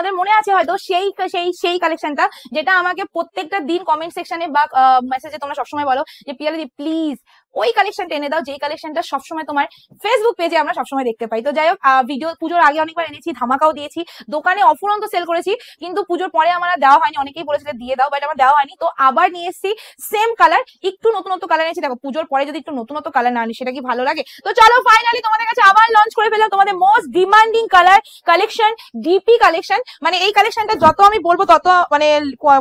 তোমাদের মনে আছে হয়তো সেই সেই সেই কালেকশনটা যেটা আমাকে প্রত্যেকটা দিন কমেন্ট সেকশনে বা মেসেজে তোমরা সবসময় বলো যে পিয়ালি প্লিজ ওই কালেকশনটা এনে দাও, যেই কালেকশনটা সবসময় তোমার ফেসবুক পেজে আমরা সবসময় দেখতে পাই। তো যাই হোক, ভিডিও পুজোর আগে অনেকবার এনেছি, ধামাকাও দিয়েছি, দোকানে অফুরন্ত সেল করেছি, কিন্তু পুজোর পরে আমার দেওয়া হয়নি। অনেকেই বলেছিল দিয়ে দাও, বাট আমার দেওয়া হয়নি। তো আবার নিয়ে এসেছি সেম কালার, একটু নতুনত্ব কালার এনেছি। দেখো পুজোর পরে যদি একটু নতুনত্ব কালার না আনি সেটা কি ভালো লাগে? তো চলো ফাইনালি তোমাদের কাছে আবার লঞ্চ করে ফেললাম তোমাদের most demanding colour collection, DP collection. মানে এই কালেকশনটা যত আমি বলবো তত মানে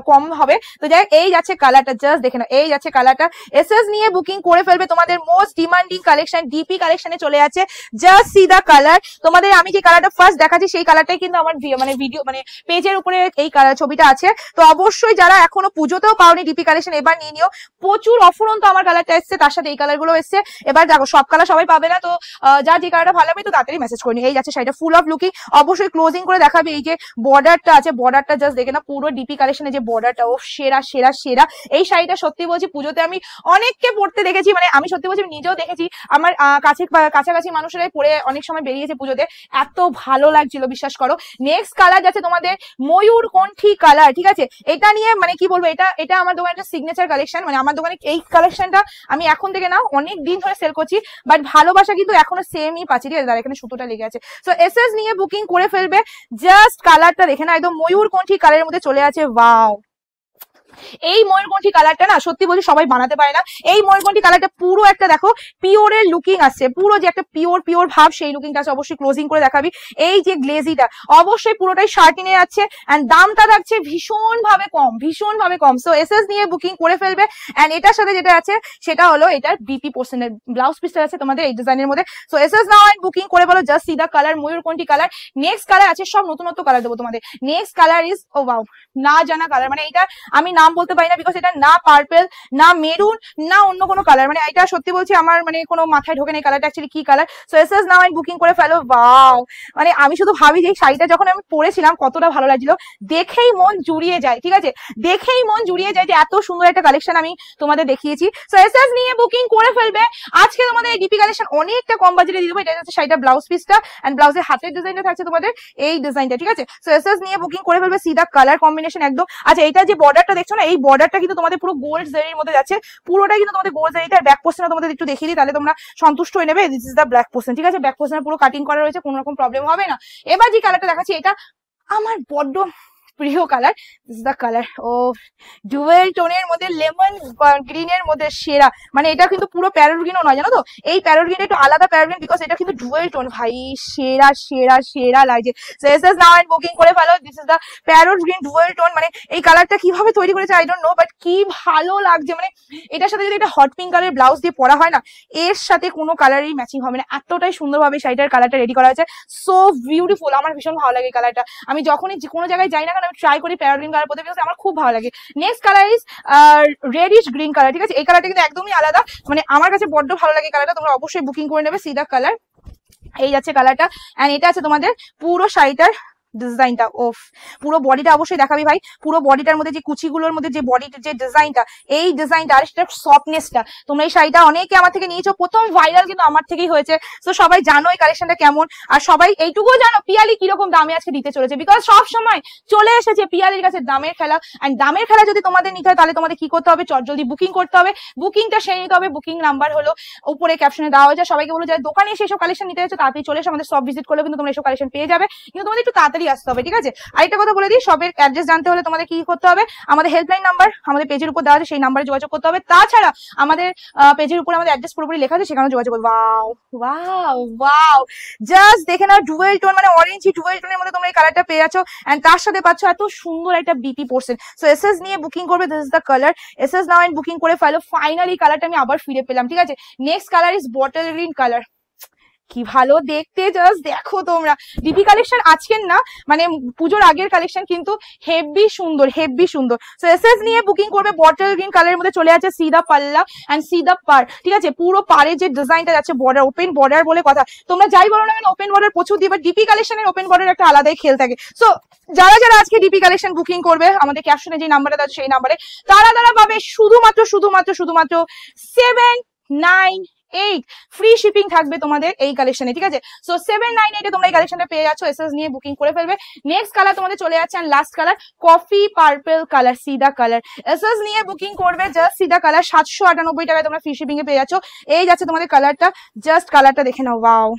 কম হবে। তো যাই হোক, এই যাচ্ছে কালারটা, জাস্ট দেখে নাও, এই যাচ্ছে কালারটা। এসএস নিয়ে বুকিং করে ফেলবে, তোমাদের মোস্ট ডিমান্ডিং কালেকশন ডিপি কালেকশনে চলে আছে। Just see the colour. তোমাদের আমি যে কালারটা ফার্স্ট দেখাচ্ছি সেই কালারটাই কিন্তু আমার মানে ভিডিও মানে পেজের উপরে এই ছবিটা আছে। তো অবশ্যই যারা এখনো পুজোতেও পাওনি ডিপি কালেকশন এবার নিয়ে নিও। প্রচুর অফুরন্ত আমার কালারটা এসছে, তার সাথে এই কালার গুলো এসছে। এবার দেখো সব কালার সবাই পাবে না, তো যার যে কালারটা ভালো হবে তো তাড়াতাড়ি মেসেজ করে নিও। এই যাচ্ছে শাড়িটা ফুল অফ লুকিং, অবশ্যই ক্লোজিং করে দেখাবে। এই যে বর্ডারটা আছে, বর্ডারটা জাস্ট দেখে না, পুরো ডিপি কালেকশনে যে বর্ডারটা, ও সেরা সেরা সেরা। এই শাড়িটা সত্যি বলছি পুজোতে আমি অনেককে পড়তে দেখেছি, মানে আমি সত্যি বলছি নিজেও দেখেছি, আমার কাছাকাছি মানুষেরাই পরে অনেক সময় বেরিয়েছে পুজোতে, এত ভালো লাগছিল বিশ্বাস করো। নেক্সট কালার যাচ্ছে তোমাদের ময়ূর কণ্ঠী কালার, ঠিক আছে? এটা নিয়ে মানে কি বলবো, এটা আমার দোকানে একটা সিগনেচার কালেকশন। মানে আমার দোকানে এই কালেকশনটা আমি এখন থেকে না অনেক দিন ধরে সেল করছি, বাট ভালোবাসা কিন্তু এখনো সেমই পাচ্ছি, ঠিক আছে? তার এখানে সুতোটা লেগে আছে। সো এসএস নিয়ে বুকিং করে ফেলবে। জাস্ট কালারটা দেখে না, একদম ময়ূর কণ্ঠী কালারের মধ্যে চলে আছে। ওয়াও, এই ময়ূরকণ্ঠী কালারটা না সত্যি বলছি সবাই বানাতে পারে না। এই ময়ূরকণ্ঠী কালারটা পুরো একটা দেখো পিওরের লুকিং আসছে, পুরো যে একটা পিওর ভাব সেই লুকিংটা আছে। অবশ্যই ক্লোজিং করে দেখাবি। এই যে গ্লেজিটা অবশ্যই পুরোটাই শার্টিনে যাচ্ছে, এন্ড দামটা থাকছে ভীষণ ভাবে কম। সো এসএস নিয়ে বুকিং করে ফেলবে। এন্ড এটার সাথে যেটা আছে সেটা হলো এটার বিপি পোর্শনের ব্লাউজ পিসটা আছে তোমাদের এই ডিজাইনের মধ্যে। So SS now and booking করে বলো। জাস্ট সি দা কালার, ময়ূরকণ্ঠী কালার। নেক্সট কালার আছে, সব নতুনত্ব কালার দেবো তোমাদের। Next colour is oh wow, না জানা কালার। মানে এটা আমি নাম বলতে পারি না, বিকজ এটা না পার্পল, না মেরুন, না অন্য কোনো কালার। মানে এটা সত্যি বলছি আমার মানে কোনো মাথায় ঢোকে না এই কালারটা অ্যাকচুয়ালি কি colour. So SS now and booking করে ফেলো। ওয়াও, মানে আমি শুধু ভাবি যে শাড়িটা যখন আমি পরেছিলাম কতটা ভালো লাগছিল, দেখেই মন জুড়িয়ে যায়, ঠিক আছে? দেখেই মন জুড়িয়ে যায় যে এত সুন্দর একটা কালেকশন আমি তোমাদের দেখিয়েছি। সো এসএস নিয়ে বুকিং করে ফেলবে। আজকে তোমাদের এই ডিপি কালেকশন অনেকটা কম বাজেটে দিয়ে দেবো। এটা হচ্ছে শাড়িটা ব্লাউজ পিসটা, এন্ড ব্লাউজের হাতের ডিজাইনটা থাকছে তোমাদের এই ডিজাইনটা, ঠিক আছে? সো এসএস নিয়ে বুকিং করে ফেলবে। সিধা কালার কম্বিনেশন একদম। আচ্ছা, এটা যে বর্ডারটা দেখছো না, এই বর্ডারটা কিন্তু তোমাদের পুরো গোল্ড জারির মধ্যে যাচ্ছে, পুরোটাই কিন্তু তোমাদের গোল্ড জারিটা। ব্যাক পোর্শন তোমাদের একটু দেখিয়ে দিই, তাহলে তোমরা সন্তুষ্ট হয়ে নেবে। This is the back portion, ঠিক আছে? ব্যাক পোর্শনে পুরো কাটিং করা রয়েছে, কোনো রকম প্রবলেম হবে না। এবার যে কালারটা দেখাচ্ছি এটা আমার বড্ড প্রিয় colour. This is the colour, ও ডুয়েল টোনের মধ্যে লেমন গ্রিনের মধ্যে সেরা। মানে এটা কিন্তু পুরো প্যারোট গ্রিনও নয়, জানো তো? এই প্যারোট গ্রিনটা একটু আলাদা প্যারোট গ্রিন, বিকজ এটা কিন্তু ডুয়েল টোন। ভাই সেরা সেরা সেরা লাগছে। So SS now and booking করে ফেলো। This is the parrot green dual tone. মানে এই কালারটা কিভাবে তৈরি করেছে আই ডোন্ট নো, বাট কি ভালো লাগছে। মানে এটার সাথে যদি একটা হট পিঙ্ক কালারের ব্লাউজ দিয়ে পরা হয় না, এর সাথে কোনো কালারই ম্যাচিং হবে না। এতটাই সুন্দরভাবে শাড়িটার কালারটা রেডি করা হয়েছে, সো বিউটিফুল। আমার ভীষণ ভালো লাগে কালারটা। আমি যখনই কোনো জায়গায় যাই না কেন আমি ট্রাই করি প্যারোট গ্রিন কালার পরতে, বিকজ আমার খুব ভালো লাগে। Next colour is reddish green colour, ঠিক আছে? এই কালারটা কিন্তু একদমই আলাদা, মানে আমার কাছে বড্ড ভালো লাগে কালারটা। তোমরা অবশ্যই বুকিং করে নেবে। সিধা কালার, এই যাচ্ছে কালারটা। এন্ড এটা আছে তোমাদের পুরো শাড়িটার ডিজাইনটা। ওফ, পুরো বডিটা অবশ্যই দেখাবি ভাই। পুরো বডিটার মধ্যে যে কুচিগুলোর মধ্যে যে বডির যে ডিজাইনটা, এই ডিজাইনটা আর সেটার সফটনেসটা। তোমরা এই শাড়িটা অনেকে আমার থেকে নিয়েছো, প্রথম ভাইরাল কিন্তু আমার থেকেই হয়েছে। তো সবাই জানো এই কালেকশনটা কেমন, আর সবাই এইটুকুও জানো পিয়ালি কিরকম দামে আজকে দিতে চলেছে, বিকজ সব সময় চলে এসেছে পিয়ালির কাছে দামের খেলা। এন্ড দামের খেলা যদি তোমাদের নিতে হয় তাহলে তোমাদের কি করতে হবে, জলদি বুকিং করতে হবে। বুকিংটা সেরে নিতে হবে। বুকিং নাম্বার হলো উপরে ক্যাপশনে দেওয়া হয়েছে। সবাইকে বলো যারা দোকানে এসে এসব কালেকশন নিতে হচ্ছে তাড়াতাড়ি চলে এসে আমাদের সব ভিজিট করলে কিন্তু তোমরা এসব কালেকশন পেয়ে যাবে, কিন্তু তোমাদের একটু তাড়াতাড়ি আসতে হবে, ঠিক আছে? আরেকটা কথা বলে দিই, সবের অ্যাড্রেস জানতে হলে তোমাদের কি করতে হবে, আমাদের হেল্পলাইন নাম্বার আমাদের পেজের উপর দেওয়া আছে, সেই নাম্বারে যোগাযোগ করতে হবে। তাছাড়া আমাদের পেজের উপর আমাদের অ্যাড্রেস পুরোপুরি লেখা আছে, সেখানে যোগাযোগ করবে। ওয়াও ওয়াও ওয়াও, জাস্ট দেখে নাও ডুয়েল টোন, মানে অরেঞ্জ ডুয়েল টোনের মধ্যে তোমরা এই কালারটা পেয়ে যাচ্ছ, এন্ড তার সাথে পাচ্ছ এত সুন্দর একটা বিপি পোর্শন। সো এসএস নিয়ে বুকিং করবে। This is the colour. SS now and booking করে ফেলো। ফাইনালি কালারটা আমি আবার ফিরে পেলাম, ঠিক আছে? Next colour is bottle green colour. কি ভালো দেখতে, জাস্ট দেখো তোমরা। ডিপি কালেকশন আজকের না, মানে পুজোর আগের কালেকশন, কিন্তু হেভি সুন্দর হেভি সুন্দর। সো এসএস নিয়ে বুকিং করবে। বটল গ্রিন কালারের মধ্যে চলে আছে সিদা পাল্লা এন্ড সিদা পার, ঠিক আছে? পুরো পারে যে ডিজাইনটা যাচ্ছে, বর্ডার ওপেন বর্ডার বলে কথা। তোমরা যাই বলো না কেন ওপেন বর্ডার প্রচুর দিয়ে, বাট ডিপি কালেকশনের ওপেন বর্ডার একটা আলাদাই খেল থাকে। সো যারা যারা আজকে ডিপি কালেকশন বুকিং করবে আমাদের ক্যাপশনে যে নাম্বারটা আছে সেই নাম্বারে, তারা পাবে শুধুমাত্র 798 8 ফ্রি শিপিং থাকবে তোমাদের এই কালেকশনে, ঠিক আছে। সো 798 এ তোমরা এই কালেকশনটা পেয়ে যাচ্ছ, এসএস নিয়ে বুকিং করে ফেলবে। নেক্সট কালার তোমাদের চলে যাচ্ছে, and last colour coffee purple colour, সিদা কালার, এসএস নিয়ে বুকিং করবে। জাস্ট সিদা কালার 798 টাকায় তোমরা ফ্রি শিপিং এ পেয়ে যাচ্ছ। এই যাচ্ছে তোমাদের কালারটা, জাস্ট কালারটা দেখে নাও, ওয়াও,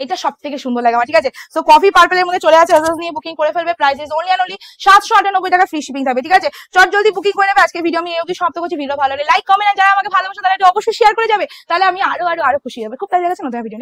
এটা সব থেকে সুন্দর লাগে আমার, ঠিক আছে। সো কফি পার্পল এর মধ্যে চলে আছে, এসএস নিয়ে বুকিং করে ফেলবে। Price is only and only 798 টাকা, ফ্রি শিপিং থাকবে, ঠিক আছে। চট জলদি বুকিং করে নেবে। আজকে ভিডিও আমি এই অবধি সমাপ্ত করছি। ভিডিও ভালো লাগলে লাইক কমেন্ট, আর যারা আমাকে ভালোবাসে তারা এটা অবশ্যই শেয়ার করে যাবে, তাহলে আমি আরো আরো আরো খুশি হবে। খুব তাই দেখাচ্ছে নতুন ভিডিও।